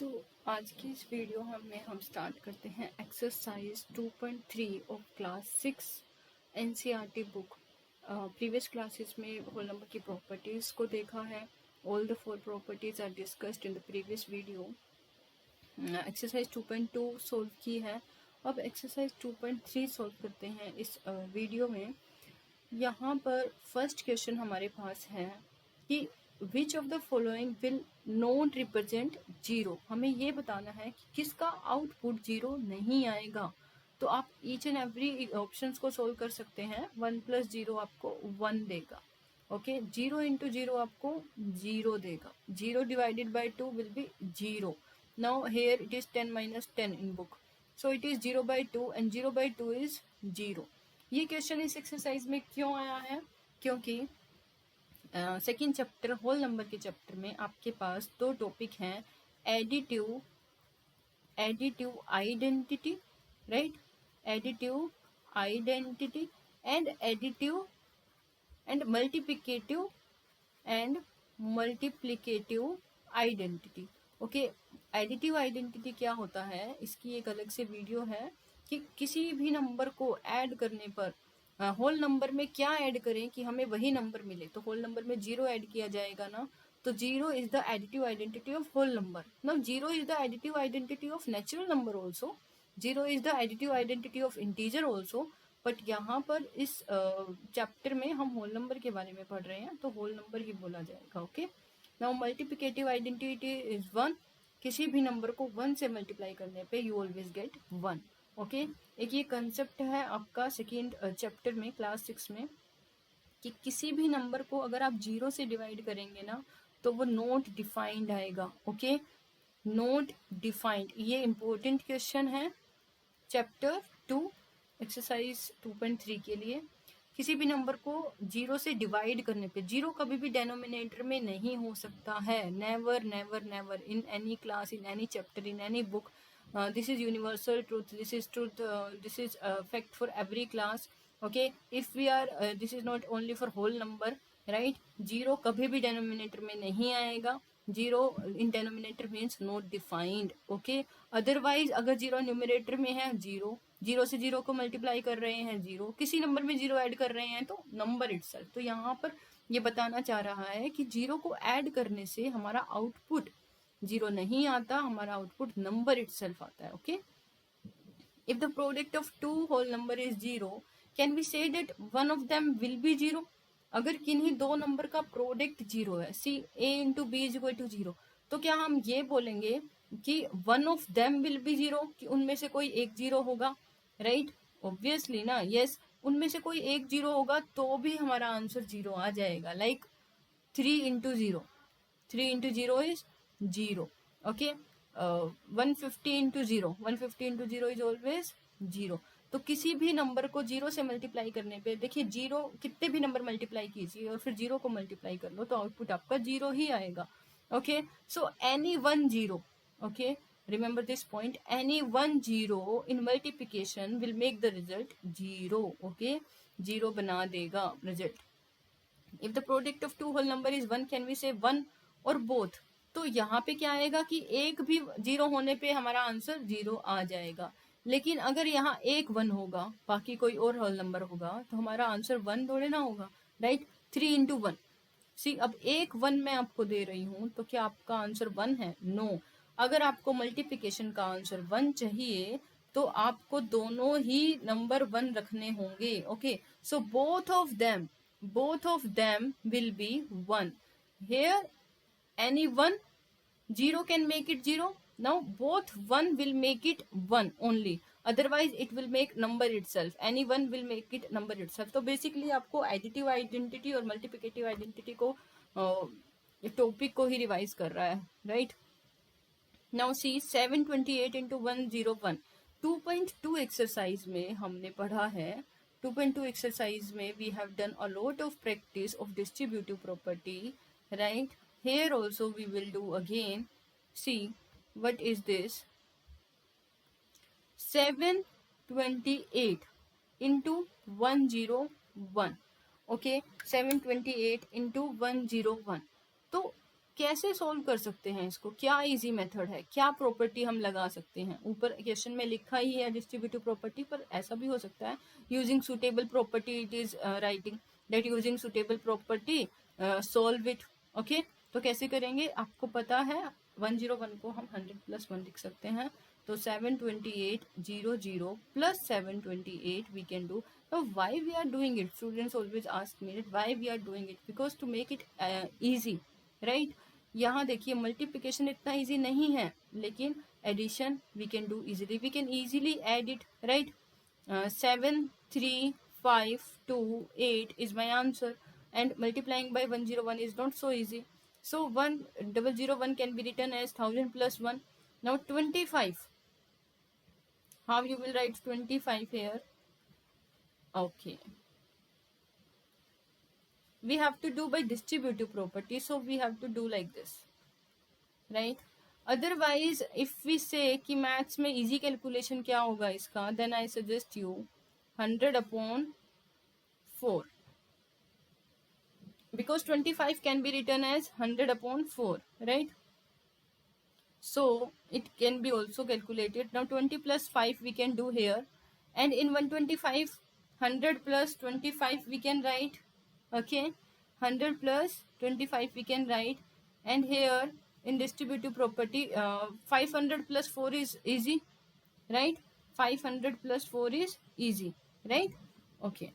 तो आज की इस वीडियो में हम स्टार्ट करते हैं exercise 2.3 of class 6 NCERT book. Previous classes में होल नंबर की प्रॉपर्टीज़ को देखा है। All the 4 properties are discussed in the previous video. Exercise 2.2 solve की है। अब एक्सरसाइज 2.3 सॉल्व करते हैं इस वीडियो में। यहाँ पर फर्स्ट क्वेश्चन हमारे पास है कि which of the following will not represent zero. हमें ये बताना है कि किसका आउटपुट जीरो नहीं आएगा। तो आप ईच एंड एवरी ऑप्शंस को सोल्व कर सकते हैं। 1 + 0 आपको 1 देगा। ओके, 0 × 0 आपको 0 देगा। 0 divided by 2 will be 0. Now here it is 10 - 10 in book, so it is 0/2 and 0/2 is 0. ये क्वेश्चन इस एक्सरसाइज में क्यों आया है? क्योंकि सेकेंड चैप्टर होल नंबर के चैप्टर में आपके पास दो टॉपिक हैं, additive identity, right, additive identity and additive and multiplicative identity. Okay, additive identity क्या होता है, इसकी एक अलग से वीडियो है कि किसी भी नंबर को ऐड करने पर होल नंबर में क्या ऐड करें कि हमें वही नंबर मिले। तो होल नंबर में 0 ऐड किया जाएगा ना, तो 0 is the additive identity of whole number. Now 0 is the additive identity of natural number also, 0 is the additive identity of integer also, but यहाँ पर इस चैप्टर में हम होल नंबर के बारे में पढ़ रहे हैं तो होल नंबर ही बोला जाएगा। Okay, now multiplicative identity is 1। किसी भी नंबर को 1 से मल्टीप्लाई करने पे यू ऑलवेज गेट 1। ओके, एक ये कंसेप्ट है आपका सेकेंड चैप्टर में क्लास 6 में कि किसी भी नंबर को अगर आप 0 से डिवाइड करेंगे ना तो वो नॉट डिफाइंड आएगा। ओके, नॉट डिफाइंड, ये इंपॉर्टेंट क्वेश्चन है चैप्टर 2 एक्सरसाइज 2.3 के लिए। किसी भी नंबर को 0 से डिवाइड करने पे, 0 कभी भी डेनोमिनेटर में नहीं हो सकता है। Never never never in any class, in any chapter, in any book. This is universal truth, this is truth, this is fact for every class. Okay, if we are this is not only for whole number, right? 0 कभी भी denominator में नहीं आएगा। 0 in denominator means not defined. Okay, otherwise अगर 0 numerator में है, 0 से 0 को मल्टीप्लाई कर रहे हैं, 0 किसी नंबर में 0 ऐड कर रहे हैं तो नंबर इटसेल्फ। तो यहाँ पर ये बताना चाह रहा है कि 0 को ऐड करने से हमारा आउटपुट 0 नहीं आता, हमारा आउटपुट नंबर इटसेल्फ आता है। Okay, if the product of two whole number is 0, can we say that one of them will be 0? अगर किन्हीं दो नंबर का प्रोडक्ट 0 है, सी a × b = 0, तो क्या हम ये बोलेंगे कि one of them will be 0, कि उनमें से कोई एक 0 होगा? राइट, ऑब्वियसली ना, यस, उनमें से कोई एक 0 होगा तो भी हमारा आंसर 0 आ जाएगा। Like 3 × 0, 3 × 0 is 0. Okay, 150 × 0, 150 × 0 is always 0. तो किसी भी नंबर को 0 से मल्टीप्लाई करने पे, देखिए 0 कितने भी नंबर मल्टीप्लाई कीजिए और फिर 0 को मल्टीप्लाई कर लो तो आउटपुट आपका 0 ही आएगा। Okay, so any one 0, okay, remember this point, any one 0 in multiplication will make the result 0. Okay, 0 बना देगा result. If the product of two whole number is 1, can we say 1 और both? तो यहाँ पे क्या आएगा कि एक भी 0 होने पे हमारा आंसर 0 आ जाएगा। लेकिन अगर यहाँ एक 1 होगा, बाकी कोई और होल नंबर होगा, तो हमारा आंसर 1 थोड़े ना होगा, राइट? 3 × 1, सी, अब एक 1 मैं आपको दे रही हूँ तो क्या आपका आंसर 1 है? नो। अगर आपको मल्टीप्लिकेशन का आंसर 1 चाहिए तो आपको दोनों ही नंबर 1 रखने होंगे। Okay, so both of them will B 1। Here any one 0 can make it 0. Now both 1 will make it 1 only, otherwise it will make number itself. Any one will make it number itself. तो basically आपको additive identity और multiplicative identity को topic को ही revise कर रहा है, right? Now see 728 × 101, 2.2 exercise में हमने पढ़ा है। 2.2 एक्सरसाइज में we have done a lot of practice of distributive property, right? Here also we will do again. See what is this? 728 × 101. Okay, 728 × 101. तो कैसे सोल्व कर सकते हैं इसको, क्या इजी मेथड है, क्या प्रॉपर्टी हम लगा सकते हैं। ऊपर क्वेश्चन में लिखा ही है डिस्ट्रीब्यूटिव प्रॉपर्टी, पर ऐसा भी हो सकता है using suitable property it is writing that using suitable property solve it. Okay, तो कैसे करेंगे, आपको पता है 101 को हम 100+1 लिख सकते हैं, तो 72800 plus 728 we can do. Now why we are doing it, students always ask me that why we are doing it, because to make it easy, right? यहाँ देखिए मल्टीप्लिकेशन इतना इजी नहीं है, लेकिन addition we can do easily, we can easily add it, right. 7 3 5 2 8 is my answer, and multiplying by 101 is not so easy. So 1001 can be written as 1000 plus 1. Now 25, how you will write 25 here? Okay, we have to do by distributive property, so we have to do like this, right? Otherwise if we say कि maths में easy calculation क्या होगा इसका, then I suggest you 100/4, because 25 can be written as 100/4, right? So it can be also calculated. Now 20 plus 5 we can do here, and in 125 100 plus 25 we can write, okay, 100 plus 25 we can write, and here in distributive property 500 plus 4 is easy, right? 500 plus 4 is easy, right? Okay,